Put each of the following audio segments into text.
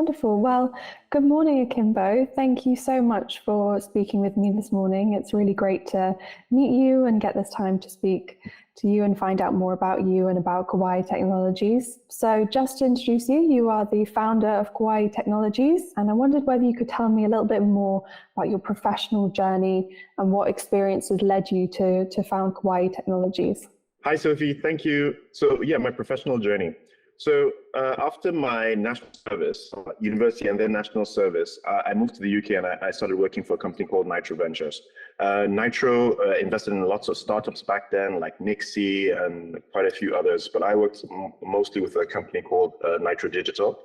Wonderful. Well, good morning, Akimbo. Thank you so much for speaking with me this morning. It's really great to meet you and get this time to speak to you and find out more about you and about Kawai Technologies. So just to introduce you, you are the founder of Kawai Technologies, and I wondered whether you could tell me a little bit more about your professional journey and what experiences led you to found Kawai Technologies. Hi, Sophie. Thank you. So yeah, my professional journey. So after my national service, university and then national service, I moved to the UK and I started working for a company called Nitro Ventures. Nitro invested in lots of startups back then, like Nixie and quite a few others, but I worked mostly with a company called Nitro Digital.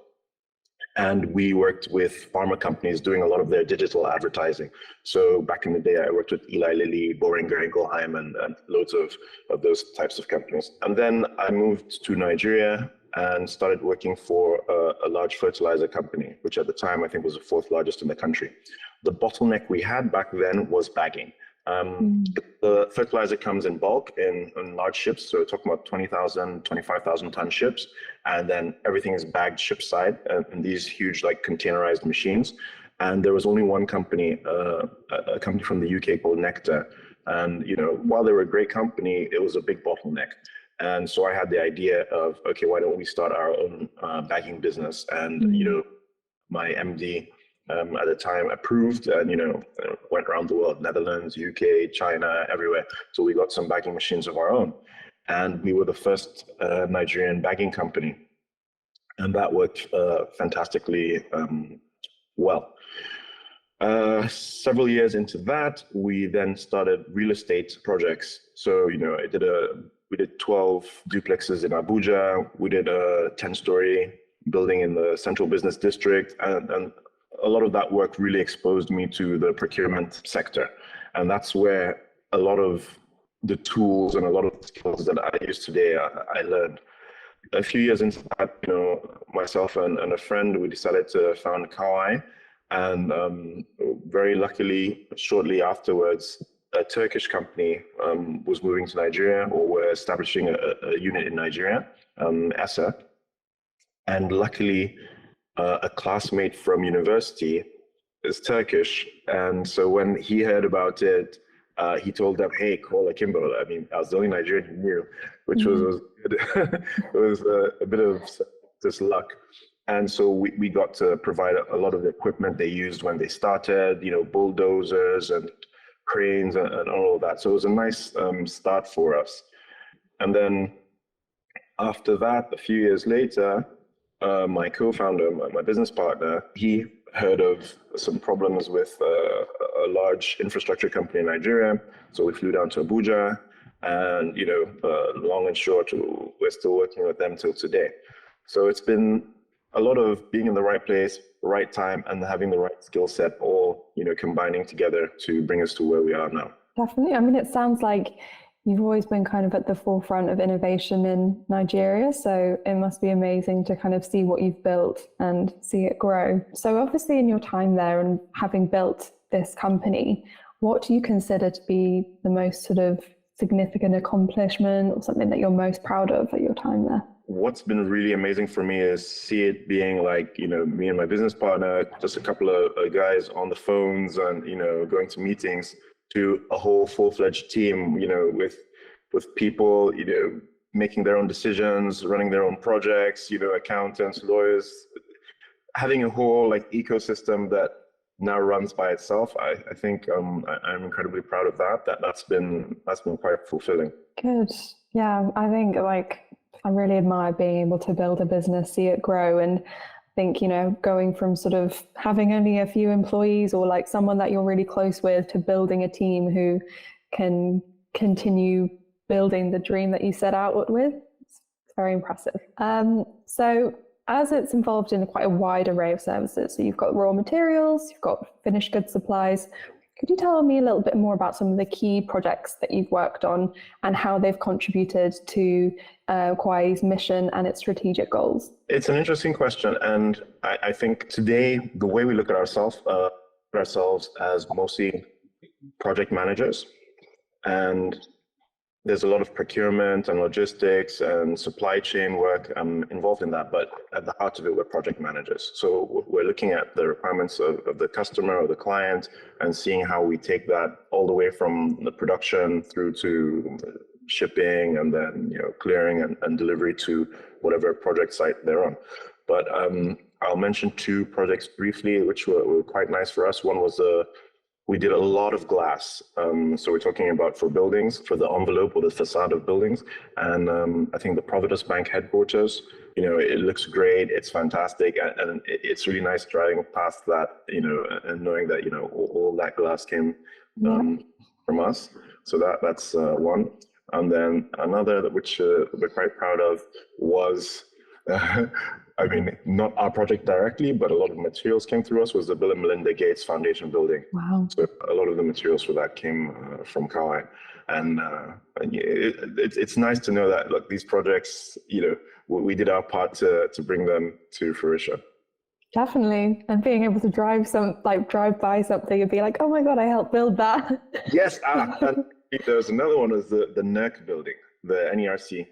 And we worked with pharma companies doing a lot of their digital advertising. So back in the day, I worked with Eli Lilly, Boehringer Ingelheim, and loads of those types of companies. And then I moved to Nigeria and started working for a large fertilizer company, which at the time I think was the fourth largest in the country. The bottleneck we had back then was bagging. The fertilizer comes in bulk in large ships, so we're talking about 20,000, 25,000 ton ships, and then everything is bagged ship side in these huge like containerized machines. And there was only one company, a company from the UK called Nectar. And while they were a great company, it was a big bottleneck. And so I had the idea of, okay, why don't we start our own bagging business? And my MD at the time approved and went around the world, Netherlands, UK, China, everywhere. So we got some bagging machines of our own, and we were the first Nigerian bagging company, and that worked fantastically well. Several years into that, we then started real estate projects. So we did 12 duplexes in Abuja. We did a 10-story building in the central business district, and a lot of that work really exposed me to the procurement sector. And that's where a lot of the tools and a lot of the skills that I use today, I learned. A few years into that, myself and a friend, we decided to found Kawai. And very luckily, shortly afterwards, a Turkish company was moving to Nigeria, or were establishing a unit in Nigeria, ESA. And luckily, a classmate from university is Turkish. And so when he heard about it, he told them, hey, call Akimbo. I mean, I was the only Nigerian he knew, which was good. It was a bit of just luck. And so we got to provide a lot of the equipment they used when they started, bulldozers and cranes and all of that. So it was a nice start for us. And then after that, a few years later, my co-founder, my business partner, he heard of some problems with a large infrastructure company in Nigeria. So we flew down to Abuja, and long and short, we're still working with them till today. So it's been a lot of being in the right place, right time, and having the right skill set, all combining together to bring us to where we are now. Definitely. I mean, it sounds like you've always been kind of at the forefront of innovation in Nigeria, so it must be amazing to kind of see what you've built and see it grow. So obviously in your time there and having built this company, what do you consider to be the most sort of significant accomplishment or something that you're most proud of at your time there? What's been really amazing for me is see it being like, me and my business partner, just a couple of guys on the phones and, going to meetings, to a whole full-fledged team, with people, making their own decisions, running their own projects, accountants, lawyers, having a whole ecosystem that now runs by itself. I think I'm incredibly proud of that. That's been quite fulfilling. Good. Yeah, I think I really admire being able to build a business, see it grow, and think, going from sort of having only a few employees or someone that you're really close with to building a team who can continue building the dream that you set out with. It's very impressive. So as it's involved in quite a wide array of services, so you've got raw materials, you've got finished goods supplies. Could you tell me a little bit more about some of the key projects that you've worked on and how they've contributed to Kawai's mission and its strategic goals? It's an interesting question. And I think today, the way we look at ourselves as mostly project managers. And there's a lot of procurement and logistics and supply chain work involved in that, but at the heart of it, we're project managers. So we're looking at the requirements of the customer or the client and seeing how we take that all the way from the production through to shipping and then clearing and delivery to whatever project site they're on. But I'll mention two projects briefly, which were quite nice for us. One was we did a lot of glass. So we're talking about for buildings, for the envelope or the facade of buildings. And I think the Providus Bank headquarters, it looks great. It's fantastic. And it's really nice driving past that, and knowing that, all that glass came from us. So that's one. And then another which we're quite proud of was, I mean, not our project directly, but a lot of materials came through us, was the Bill and Melinda Gates Foundation building. Wow. So a lot of the materials for that came from Kawai. And it's nice to know that, look, these projects, we did our part to bring them to fruition. Definitely. And being able to drive by something and be like, oh my God, I helped build that. Yes. And there's another one, is the NERC building, the NERC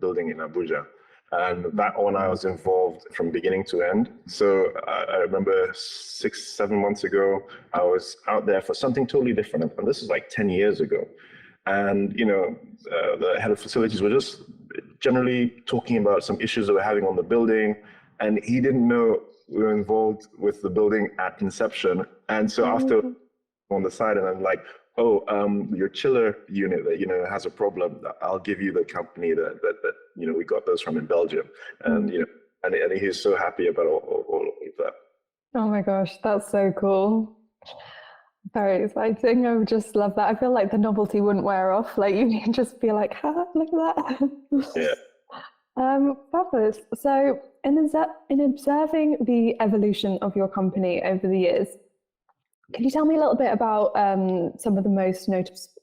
building in Abuja. And that one I was involved from beginning to end. So I remember 6-7 months ago, I was out there for something totally different. And this is like 10 years ago. And, the head of facilities were just generally talking about some issues that we're having on the building. And he didn't know we were involved with the building at inception. And so after on the side, and I'm like, oh, your chiller unit that, has a problem. I'll give you the company that we got those from in Belgium. And, and he's so happy about all of that. Oh my gosh, that's so cool. Very exciting. I would just love that. I feel like the novelty wouldn't wear off. Like you can just be like, look at that. Yeah. Fabulous. So in observing the evolution of your company over the years, can you tell me a little bit about some of the most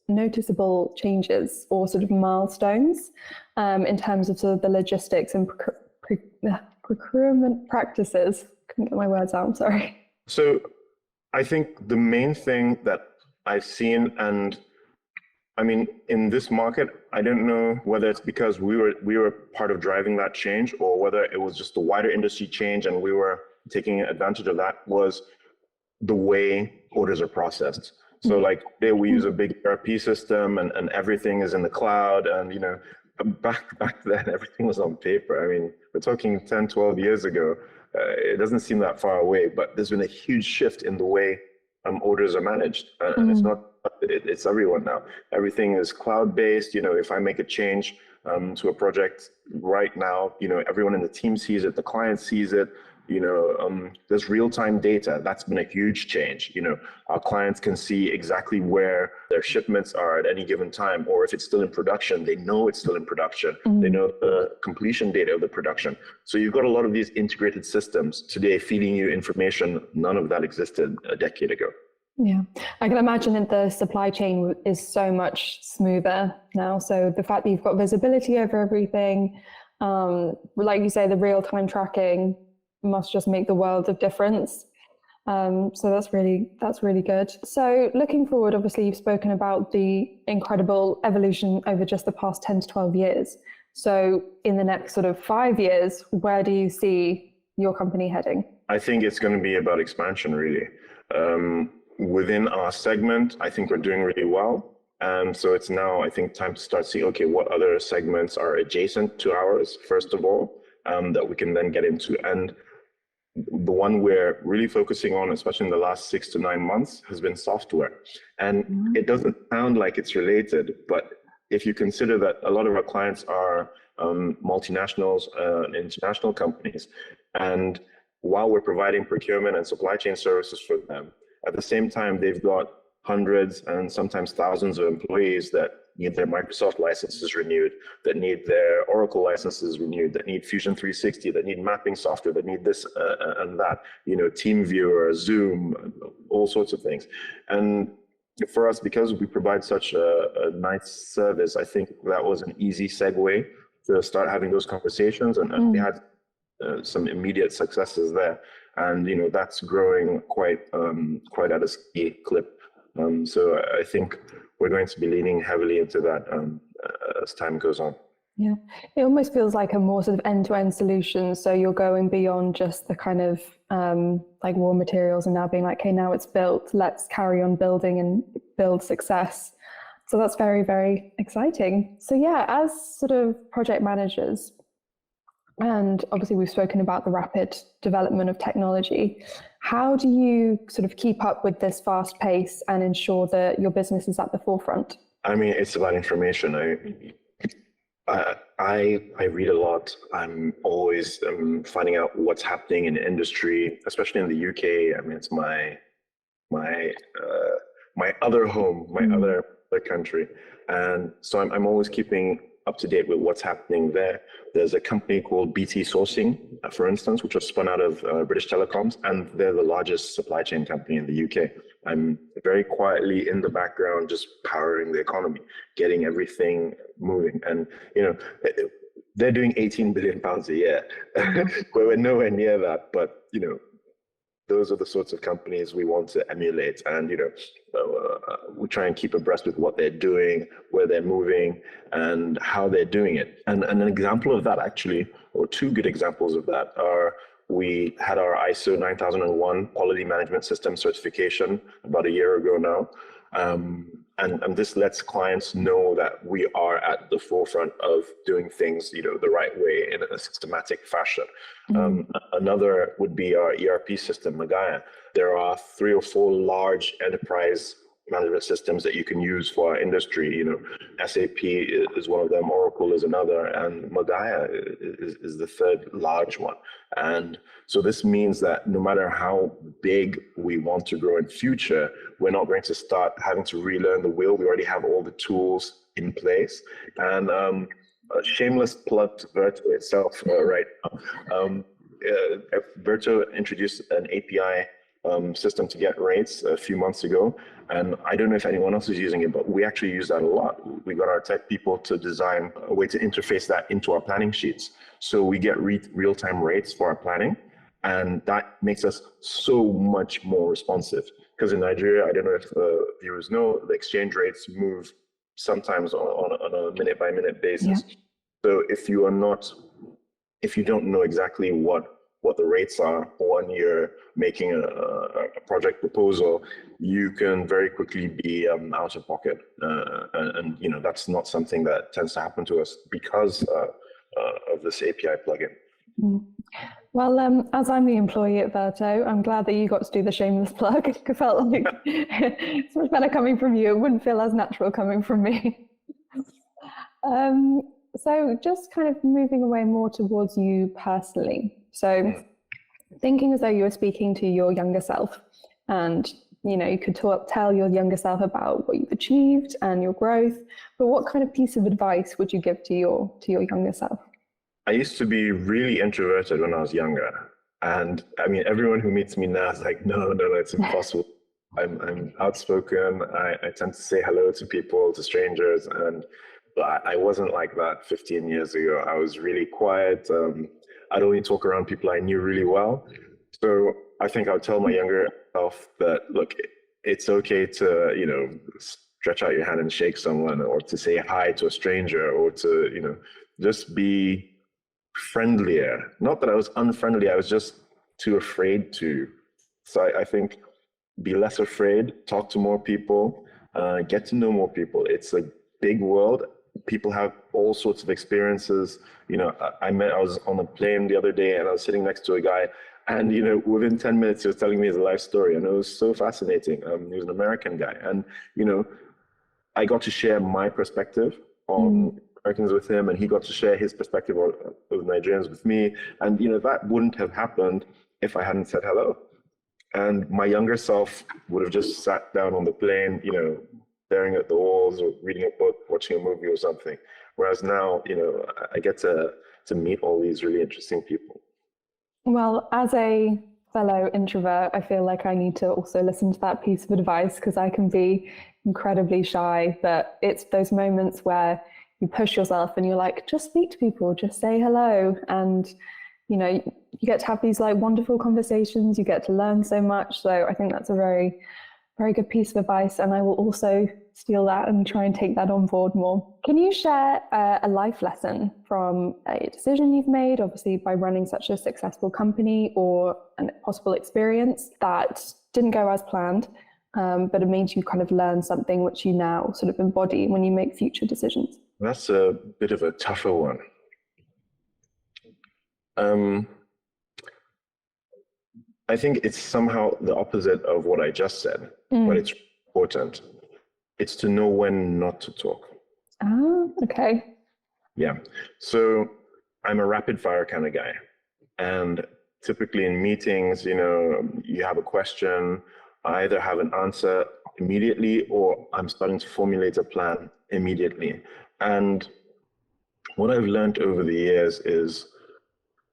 noticeable changes or sort of milestones in terms of sort of the logistics and procurement practices? Couldn't get my words out, I'm sorry. So I think the main thing that I've seen, and I mean, in this market, I don't know whether it's because we were part of driving that change or whether it was just a wider industry change and we were taking advantage of that, was the way orders are processed. So like today we use a big ERP system and everything is in the cloud, and back then everything was on paper. I mean, we're talking 10, 12 years ago. It doesn't seem that far away, but there's been a huge shift in the way orders are managed. And it's everyone now. Everything is cloud-based. If I make a change to a project right now, everyone in the team sees it, the client sees it. There's real-time data. That's been a huge change. Our clients can see exactly where their shipments are at any given time, or if it's still in production, they know it's still in production. They know the completion date of the production. So you've got a lot of these integrated systems today feeding you information. None of that existed a decade ago. Yeah, I can imagine that the supply chain is so much smoother now. So the fact that you've got visibility over everything, like you say, the real-time tracking must just make the world of difference. So that's really good. So looking forward, obviously you've spoken about the incredible evolution over just the past 10 to 12 years. So in the next sort of 5 years, where do you see your company heading? I think it's going to be about expansion, really. Within our segment, I think we're doing really well. And so it's now, I think, time to start seeing, okay, what other segments are adjacent to ours, first of all, that we can then get into. And the one we're really focusing on, especially in the last 6 to 9 months, has been software. And it doesn't sound like it's related, but if you consider that a lot of our clients are multinationals and international companies, and while we're providing procurement and supply chain services for them, at the same time, they've got hundreds and sometimes thousands of employees that need their Microsoft licenses renewed, that need their Oracle licenses renewed, that need Fusion 360, that need mapping software, that need this and that, TeamViewer, Zoom, all sorts of things. And for us, because we provide such a nice service, I think that was an easy segue to start having those conversations, and we had some immediate successes there. And that's growing quite at a steady clip. So I think we're going to be leaning heavily into that as time goes on. Yeah, it almost feels like a more sort of end-to-end solution. So you're going beyond just the kind of like raw materials and now being like, okay, now it's built, let's carry on building and build success. So that's very, very exciting. So yeah, as sort of project managers, and obviously we've spoken about the rapid development of technology, how do you sort of keep up with this fast pace and ensure that your business is at the forefront? I mean, it's about information. I read a lot. I'm always finding out what's happening in the industry, especially in the UK. I mean, it's my other home, my other country, and so I'm always keeping up to date with what's happening there. There's a company called BT Sourcing, for instance, which was spun out of British Telecoms, and they're the largest supply chain company in the UK. I'm very quietly in the background, just powering the economy, getting everything moving. And, you know, they're doing 18 billion pounds a year. We're nowhere near that, but, you know, those are the sorts of companies we want to emulate. And, you know, we try and keep abreast with what they're doing, where they're moving, and how they're doing it. And an example of that, actually, or two good examples of that, are we had our ISO 9001 quality management system certification about a year ago now. And this lets clients know that we are at the forefront of doing things, you know, the right way in a systematic fashion. Another would be our ERP system, Magaya. There are 3 or 4 large enterprise management systems that you can use for our industry. You know, SAP is one of them, Oracle is another, and Magaya is the third large one. And so this means that no matter how big we want to grow in future, we're not going to start having to relearn the wheel. We already have all the tools in place. And a shameless plug to Verto itself right now. Verto introduced an API system to get rates a few months ago. And I don't know if anyone else is using it, but we actually use that a lot. We got our tech people to design a way to interface that into our planning sheets. So we get real-time rates for our planning. And that makes us so much more responsive. Because in Nigeria, I don't know if viewers know, the exchange rates move sometimes on a minute-by-minute basis. Yeah. So if you don't know exactly what the rates are when you're making a project proposal, you can very quickly be out of pocket. And you know, that's not something that tends to happen to us because of this API plugin. Well, as I'm the employee at Verto, I'm glad that you got to do the shameless plug. It felt like it's much better coming from you. It wouldn't feel as natural coming from me. So just kind of moving away more towards you personally. So thinking as though you were speaking to your younger self, and you know, you could tell your younger self about what you've achieved and your growth, but what kind of piece of advice would you give to your younger self? I used to be really introverted when I was younger. And I mean, everyone who meets me now is like, no, it's impossible. I'm outspoken. I tend to say hello to people, to strangers. But I wasn't like that 15 years ago. I was really quiet. I'd only talk around people I knew really well. So I think I would tell my younger self that, look, it's okay to, you know, stretch out your hand and shake someone, or to say hi to a stranger, or to, you know, just be friendlier. Not that I was unfriendly, I was just too afraid to. So I think be less afraid, talk to more people, get to know more people. It's a big world. People have all sorts of experiences. You know, I was on a plane the other day and I was sitting next to a guy, and, you know, within 10 minutes, he was telling me his life story, and it was so fascinating. He was an American guy. And, you know, I got to share my perspective on Americans with him, and he got to share his perspective of Nigerians with me. And, you know, that wouldn't have happened if I hadn't said hello. And my younger self would have just sat down on the plane, you know, staring at the walls or reading a book, watching a movie or something. Whereas now, you know, I get to meet all these really interesting people. Well, as a fellow introvert, I feel like I need to also listen to that piece of advice, because I can be incredibly shy, but it's those moments where you push yourself and you're like, just speak to people, just say hello. And, you know, you get to have these like wonderful conversations, you get to learn so much. So I think that's a very, very good piece of advice. And I will also steal that and try and take that on board more. Can you share a life lesson from a decision you've made, obviously by running such a successful company, or a possible experience that didn't go as planned, but it made you kind of learn something which you now sort of embody when you make future decisions? That's a bit of a tougher one. I think it's somehow the opposite of what I just said, but it's important. It's to know when not to talk. Ah, okay. Yeah. So I'm a rapid fire kind of guy. And typically in meetings, you have a question, I either have an answer immediately or I'm starting to formulate a plan immediately. And what I've learned over the years is,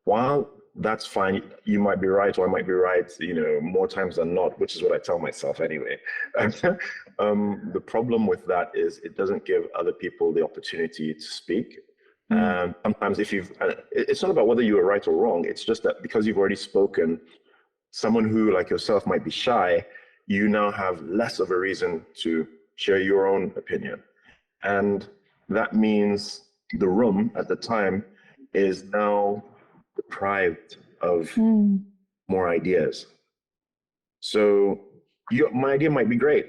while that's fine, you might be right or I might be right, more times than not, which is what I tell myself anyway. The problem with that is it doesn't give other people the opportunity to speak. And sometimes it's not about whether you were right or wrong, it's just that because you've already spoken, someone who like yourself might be shy, you now have less of a reason to share your own opinion. And that means the room at the time is now deprived of more ideas. So my idea might be great,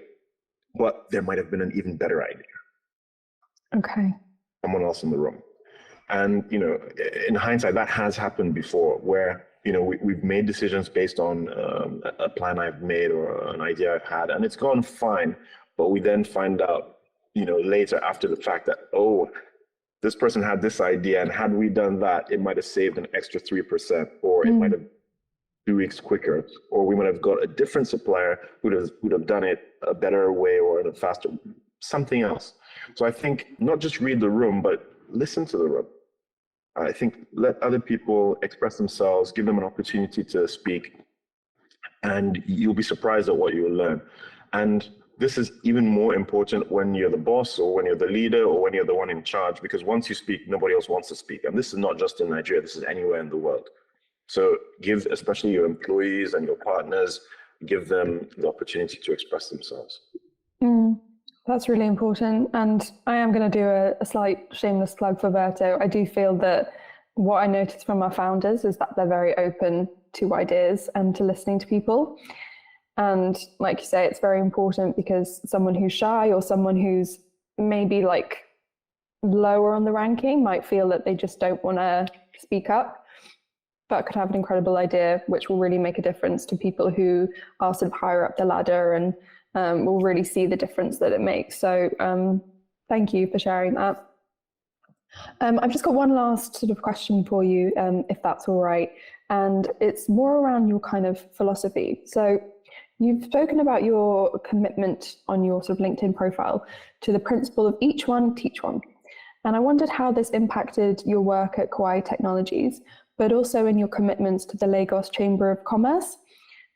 but there might have been an even better idea. Okay. Someone else in the room. And, in hindsight, that has happened before where, we've made decisions based on a plan I've made or an idea I've had, and it's gone fine. But we then find out, later after the fact that, oh, this person had this idea, and had we done that, it might have saved an extra 3%, or it might have 2 weeks quicker, or we might have got a different supplier who'd have done it a better way or in a faster, something else. So I think not just read the room, but listen to the room. I think let other people express themselves, give them an opportunity to speak, and you'll be surprised at what you'll learn. And this is even more important when you're the boss or when you're the leader or when you're the one in charge, because once you speak, nobody else wants to speak. And this is not just in Nigeria, this is anywhere in the world. So give, especially your employees and your partners, give them the opportunity to express themselves. That's really important. And I am going to do a slight shameless plug for Verto. I do feel that what I noticed from our founders is that they're very open to ideas and to listening to people. And like you say, it's very important because someone who's shy or someone who's maybe like lower on the ranking might feel that they just don't want to speak up, but could have an incredible idea, which will really make a difference to people who are sort of higher up the ladder and will really see the difference that it makes. So thank you for sharing that. I've just got one last sort of question for you, if that's all right. And it's more around your kind of philosophy. So you've spoken about your commitment on your sort of LinkedIn profile to the principle of each one, teach one. And I wondered how this impacted your work at Kawai Technologies, but also in your commitments to the Lagos Chamber of Commerce.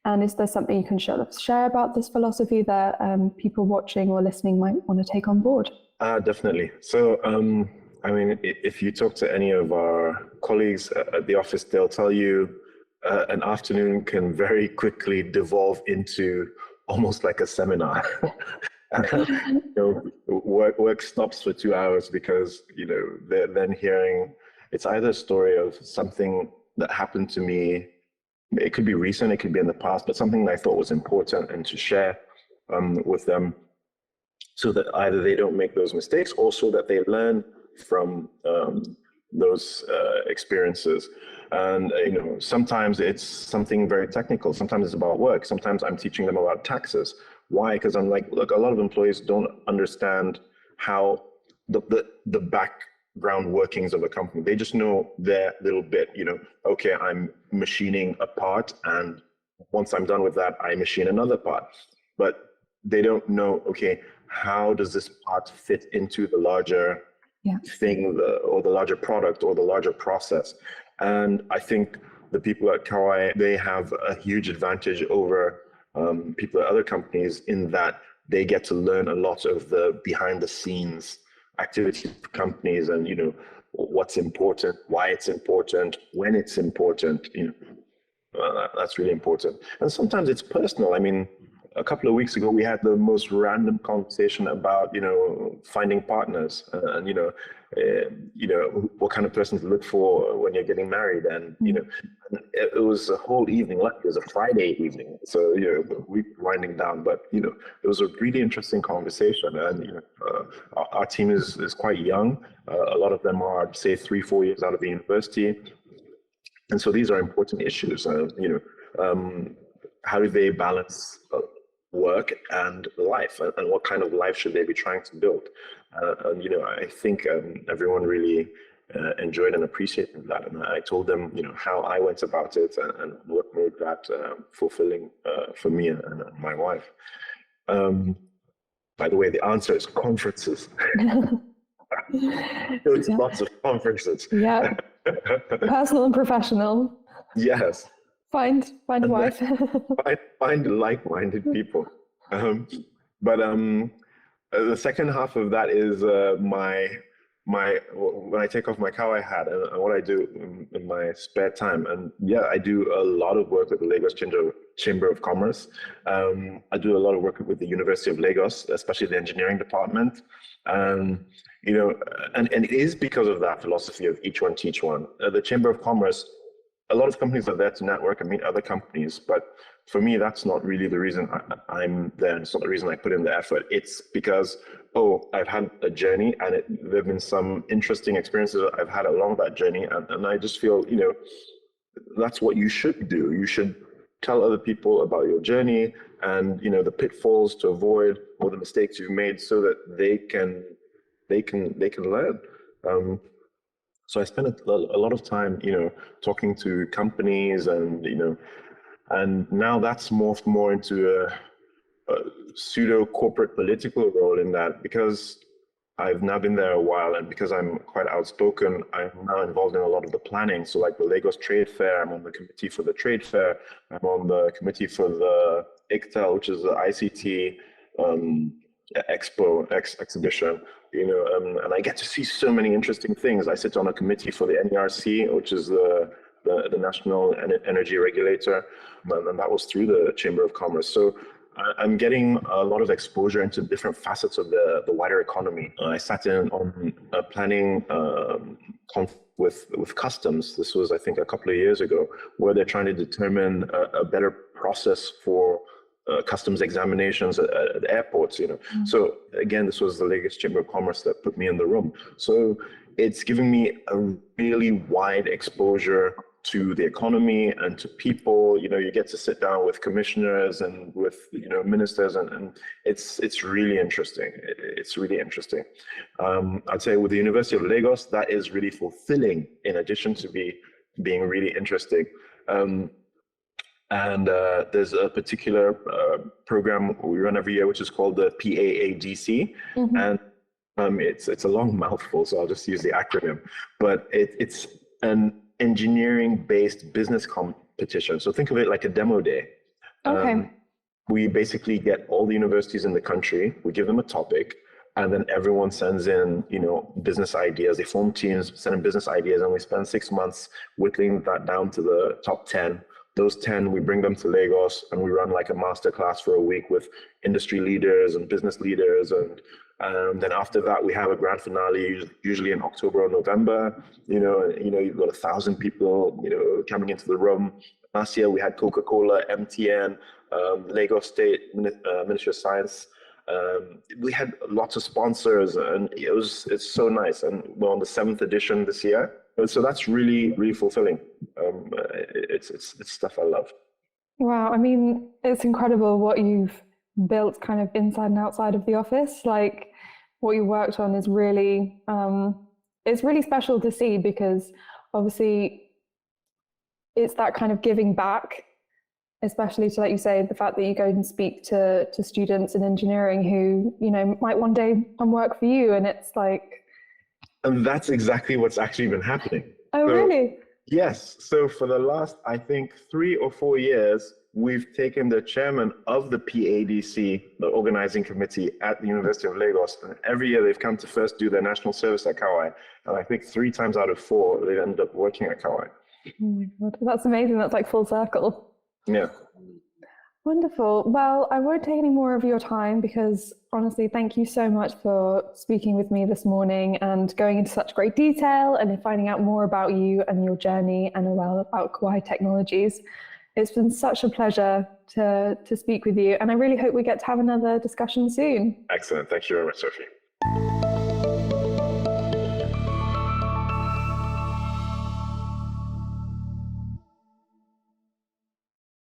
And is there something you can share about this philosophy that people watching or listening might want to take on board? Definitely. So, if you talk to any of our colleagues at the office, they'll tell you an afternoon can very quickly devolve into almost like a seminar. Work stops for 2 hours because, they're then hearing, it's either a story of something that happened to me. It could be recent, it could be in the past, but something that I thought was important and to share with them so that either they don't make those mistakes or so that they learn from those experiences. And, sometimes it's something very technical. Sometimes it's about work. Sometimes I'm teaching them about taxes. Why? Because I'm like, look, a lot of employees don't understand how the background workings of a company. They just know their little bit, okay, I'm machining a part, and once I'm done with that, I machine another part. But they don't know, okay, how does this part fit into the larger thing, or the larger product, or the larger process? And I think the people at Kawai, they have a huge advantage over people at other companies in that they get to learn a lot of the behind the scenes activities of companies, and what's important, why it's important, when it's important. That's really important. And sometimes it's personal. I mean, a couple of weeks ago, we had the most random conversation about, finding partners and, what kind of person to look for when you're getting married. And, and it was a whole evening. Luckily, it was a Friday evening. So, we're winding down, but, it was a really interesting conversation. And, our team is quite young. A lot of them are, say, 3-4 years out of the university. And so these are important issues. How do they balance work and life, and what kind of life should they be trying to build? I think everyone really enjoyed and appreciated that. And I told them, how I went about it and what made that fulfilling for me and my wife. By the way, the answer is conferences. There's lots of conferences. Yeah. Personal and professional. Yes. Find a wife. find like-minded people. But the second half of that is when I take off my Kawai hat and what I do in my spare time. And yeah, I do a lot of work with the Lagos Chamber of Commerce. I do a lot of work with the University of Lagos, especially the engineering department. And it is because of that philosophy of each one teach one. The Chamber of Commerce, a lot of companies are there to network and meet other companies, but for me, that's not really the reason I'm there. It's not the reason I put in the effort. It's because, I've had a journey, and there have been some interesting experiences I've had along that journey. And I just feel, that's what you should do. You should tell other people about your journey and, the pitfalls to avoid, or the mistakes you've made, so that they can learn. So I spend a lot of time, talking to companies, and now that's morphed more into a pseudo corporate political role, in that because I've now been there a while, and because I'm quite outspoken, I'm now involved in a lot of the planning. So like the Lagos Trade Fair, I'm on the committee for the trade fair. I'm on the committee for the ICTEL, which is the ICT exhibition. And I get to see so many interesting things. I sit on a committee for the NERC, which is the National Energy Regulator, and that was through the Chamber of Commerce. So I'm getting a lot of exposure into different facets of the wider economy. I sat in on a planning with customs. This was, I think, a couple of years ago, where they're trying to determine a better process for customs examinations at airports. So again, this was the Lagos Chamber of Commerce that put me in the room. So it's giving me a really wide exposure to the economy and to people. You get to sit down with commissioners and with ministers, and it's really interesting. It's really interesting. I'd say with the University of Lagos, that is really fulfilling, in addition to being really interesting. And there's a particular program we run every year, which is called the PAADC. And it's a long mouthful, so I'll just use the acronym. But it's an engineering-based business competition. So think of it like a demo day. Okay. We basically get all the universities in the country, we give them a topic, and then everyone sends in, business ideas. They form teams, send in business ideas, and we spend 6 months whittling that down to the top 10. Those 10, we bring them to Lagos, and we run like a masterclass for a week with industry leaders and business leaders. And then after that, we have a grand finale, usually in October or November. You've got 1,000 people, coming into the room. Last year, we had Coca-Cola, MTN, Lagos State Ministry of Science. We had lots of sponsors, and it's so nice. And we're on the 7th edition this year. So that's really, really fulfilling. It's stuff I love. Wow. I mean, it's incredible what you've built kind of inside and outside of the office. Like what you worked on is really, it's really special to see, because obviously it's that kind of giving back, especially to, like you say, the fact that you go and speak to students in engineering who, might one day come work for you. And it's like... And that's exactly what's actually been happening. Oh, really? Yes. So for the last, I think, 3 or 4 years, we've taken the chairman of the PADC, the organizing committee at the University of Lagos. And every year they've come to first do their national service at Kawai. And I think 3 times out of 4, they end up working at Kawai. Oh my God, that's amazing. That's like full circle. Yeah. Wonderful. Well, I won't take any more of your time because honestly, thank you so much for speaking with me this morning and going into such great detail and finding out more about you and your journey and about Kawai Technologies. It's been such a pleasure to speak with you, and I really hope we get to have another discussion soon. Excellent. Thank you very much, Sophie.